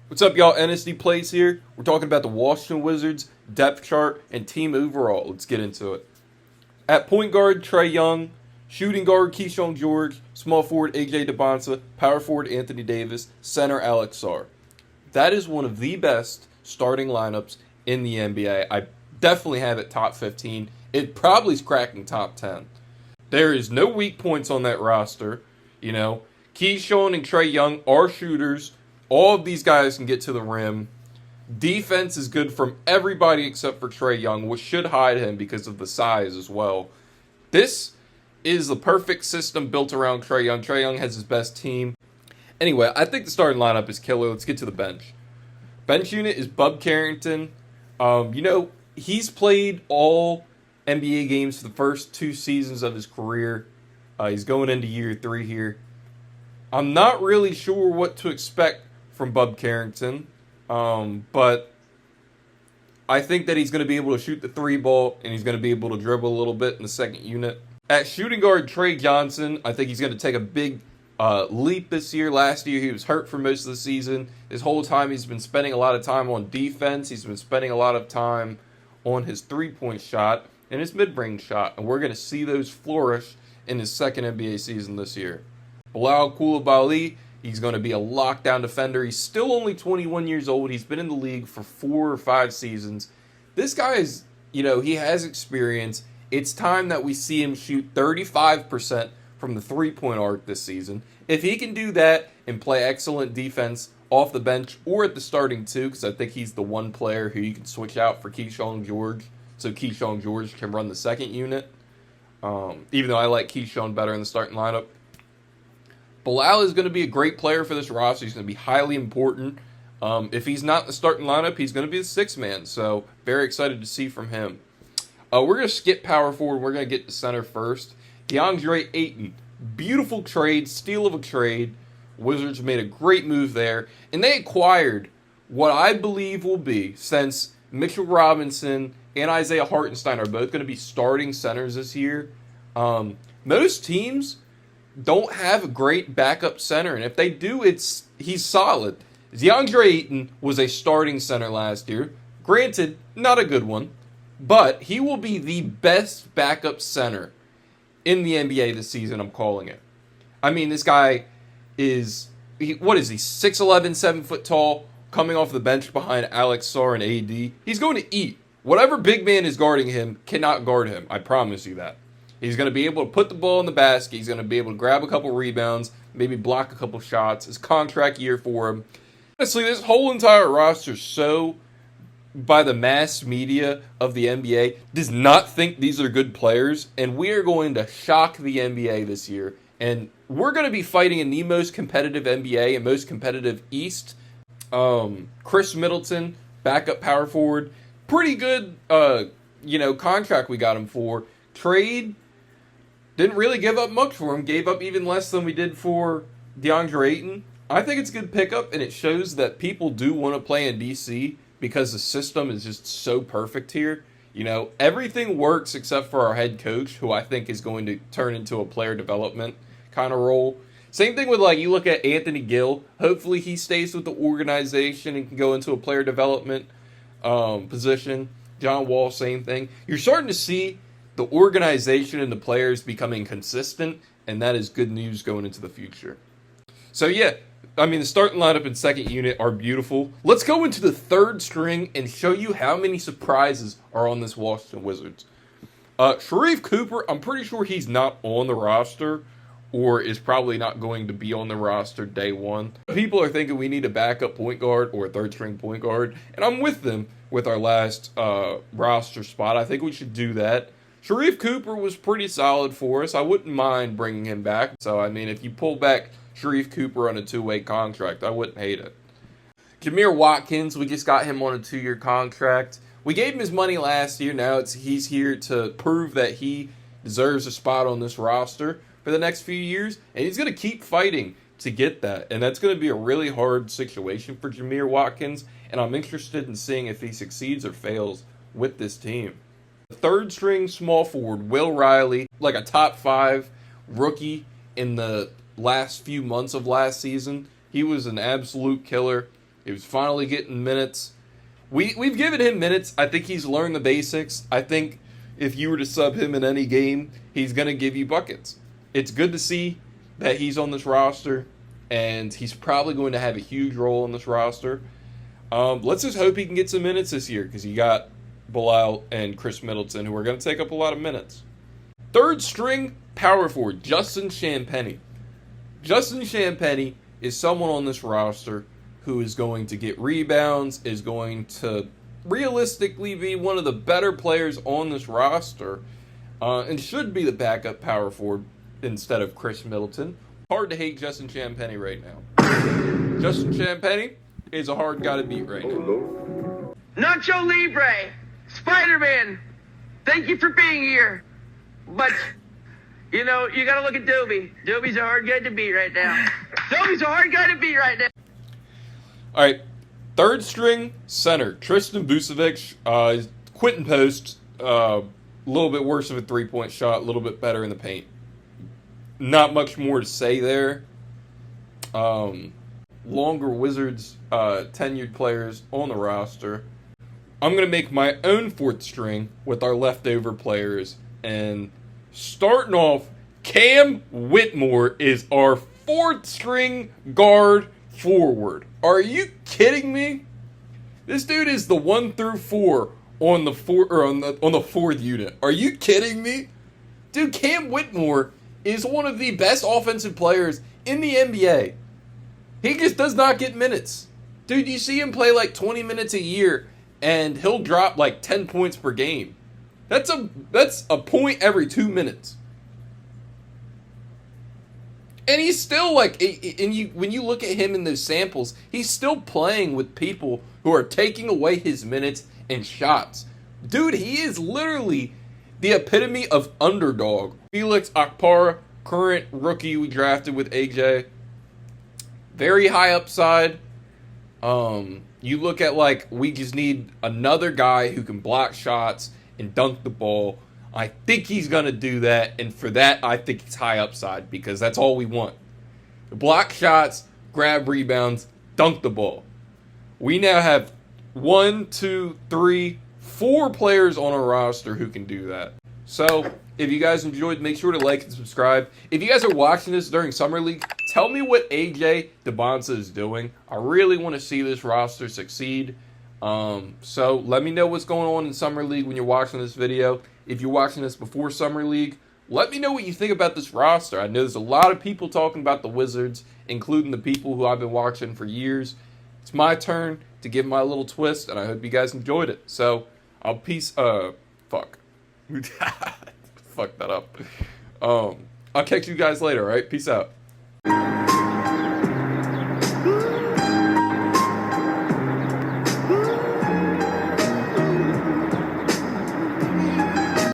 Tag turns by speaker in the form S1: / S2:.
S1: What's up, y'all? NSD Plays here. We're talking about the Washington Wizards depth chart and team overall. Let's get into it. At point guard, Trae Young. Shooting guard, Keyshawn George. Small forward, AJ DeBonsa. Power forward, Anthony Davis. Center, Alex Sarr. That is one of the best starting lineups in the NBA. I definitely have it top 15. It probably is cracking top 10. There is no weak points on that roster. You know, Keyshawn and Trae Young are shooters. All of these guys can get to the rim. Defense is good from everybody except for Trae Young, which should hide him because of the size as well. This is the perfect system built around Trae Young. Trae Young has his best team. Anyway, I think the starting lineup is killer. Let's get to the bench. Bench unit is Bub Carrington. He's played all NBA games for the first 2 seasons of his career. He's going into year 3 here. I'm not really sure what to expect from Bub Carrington, but I think that he's going to be able to shoot the 3 ball, and he's going to be able to dribble a little bit in the second unit. At shooting guard, Trey Johnson, I think he's going to take a big leap this year. Last year, he was hurt for most of the season. This whole time, he's been spending a lot of time on defense. He's been spending a lot of time on his three-point shot and his mid-range shot, and we're going to see those flourish in his second NBA season this year. Bilal Coulibaly, he's going to be a lockdown defender. He's still only 21 years old. He's been in the league for 4 or 5 seasons. This guy is, he has experience. It's time that we see him shoot 35% from the three-point arc this season. If he can do that and play excellent defense off the bench or at the starting 2, because I think he's the one player who you can switch out for Keyshawn George, so Keyshawn George can run the second unit, even though I like Keyshawn better in the starting lineup. Bilal is going to be a great player for this roster. He's going to be highly important. If he's not in the starting lineup, he's going to be the 6th man. So very excited to see from him. We're going to skip power forward. We're going to get to center first. DeAndre Ayton. Beautiful trade. Steal of a trade. Wizards made a great move there. And they acquired what I believe will be, since Mitchell Robinson and Isaiah Hartenstein are both going to be starting centers this year. Most teams don't have a great backup center, and if they do, he's solid. DeAndre Ayton was a starting center last year. Granted, not a good one, but he will be the best backup center in the NBA this season, I'm calling it. I mean, this guy is, 6'11", 7 foot tall, coming off the bench behind Alex Sarr and AD. He's going to eat. Whatever big man is guarding him cannot guard him. I promise you that. He's going to be able to put the ball in the basket. He's going to be able to grab a couple rebounds, maybe block a couple shots. It's contract year for him. Honestly, this whole entire roster, so by the mass media of the NBA, does not think these are good players, and we are going to shock the NBA this year. And we're going to be fighting in the most competitive NBA and most competitive East. Chris Middleton, backup power forward, pretty good, contract we got him for. Trade. Didn't really give up much for him. Gave up even less than we did for DeAndre Ayton. I think it's a good pickup, and it shows that people do want to play in DC because the system is just so perfect here. Everything works except for our head coach, who I think is going to turn into a player development kind of role. Same thing with, you look at Anthony Gill. Hopefully he stays with the organization and can go into a player development position. John Wall, same thing. You're starting to see the organization and the players becoming consistent, and that is good news going into the future. So yeah, the starting lineup and second unit are beautiful. Let's go into the third string and show you how many surprises are on this Washington Wizards. Sharife Cooper, I'm pretty sure he's not on the roster, or is probably not going to be on the roster day one. People are thinking we need a backup point guard or a third string point guard, and I'm with them with our last roster spot. I think we should do that. Sharife Cooper was pretty solid for us. I wouldn't mind bringing him back. So, if you pull back Sharife Cooper on a 2-way contract, I wouldn't hate it. Jameer Watkins, we just got him on a 2-year contract. We gave him his money last year. Now he's here to prove that he deserves a spot on this roster for the next few years. And he's going to keep fighting to get that. And that's going to be a really hard situation for Jameer Watkins. And I'm interested in seeing if he succeeds or fails with this team. Third string small forward, Will Riley, like a top 5 rookie in the last few months of last season. He was an absolute killer. He was finally getting minutes. We've given him minutes. I think he's learned the basics. I think if you were to sub him in any game, he's going to give you buckets. It's good to see that he's on this roster, and he's probably going to have a huge role in this roster. Let's just hope he can get some minutes this year, because you got Bilal and Chris Middleton, who are going to take up a lot of minutes. Third string power forward, Justin Champagnie. Justin Champagnie is someone on this roster who is going to get rebounds, is going to realistically be one of the better players on this roster, and should be the backup power forward instead of Chris Middleton. Hard to hate Justin Champagnie right now. Justin Champagnie is a hard guy to beat right now.
S2: Nacho Libre, Spider-Man, thank you for being here. But, you know, you got to look at Dobie. Dobie's a hard guy to beat right now. Dobie's a hard guy to beat right now.
S1: All right, third string center, Tristan Vucevic. Quentin Post, a little bit worse of a three-point shot, a little bit better in the paint. Not much more to say there. Longer Wizards tenured players on the roster. I'm going to make my own fourth string with our leftover players. And starting off, Cam Whitmore is our fourth string guard forward. Are you kidding me? This dude is the 1 through 4 on the fourth unit. Are you kidding me? Dude, Cam Whitmore is one of the best offensive players in the NBA. He just does not get minutes. Dude, you see him play like 20 minutes a year, and he'll drop like 10 points per game. That's a point every 2 minutes. And he's still like, when you look at him in those samples, he's still playing with people who are taking away his minutes and shots. Dude, he is literally the epitome of underdog. Felix Okpara, current rookie we drafted with AJ. Very high upside. You look at like, we just need another guy who can block shots and dunk the ball. I think he's going to do that, and for that, I think it's high upside, because that's all we want. Block shots, grab rebounds, dunk the ball. We now have 1, 2, 3, 4 players on our roster who can do that. So, if you guys enjoyed, make sure to like and subscribe. If you guys are watching this during Summer League, tell me what AJ DeBonsa is doing. I really want to see this roster succeed. So let me know what's going on in Summer League when you're watching this video. If you're watching this before Summer League, let me know what you think about this roster. I know there's a lot of people talking about the Wizards, including the people who I've been watching for years. It's my turn to give my little twist, and I hope you guys enjoyed it. So, fuck that up. I'll catch you guys later, alright? Peace out.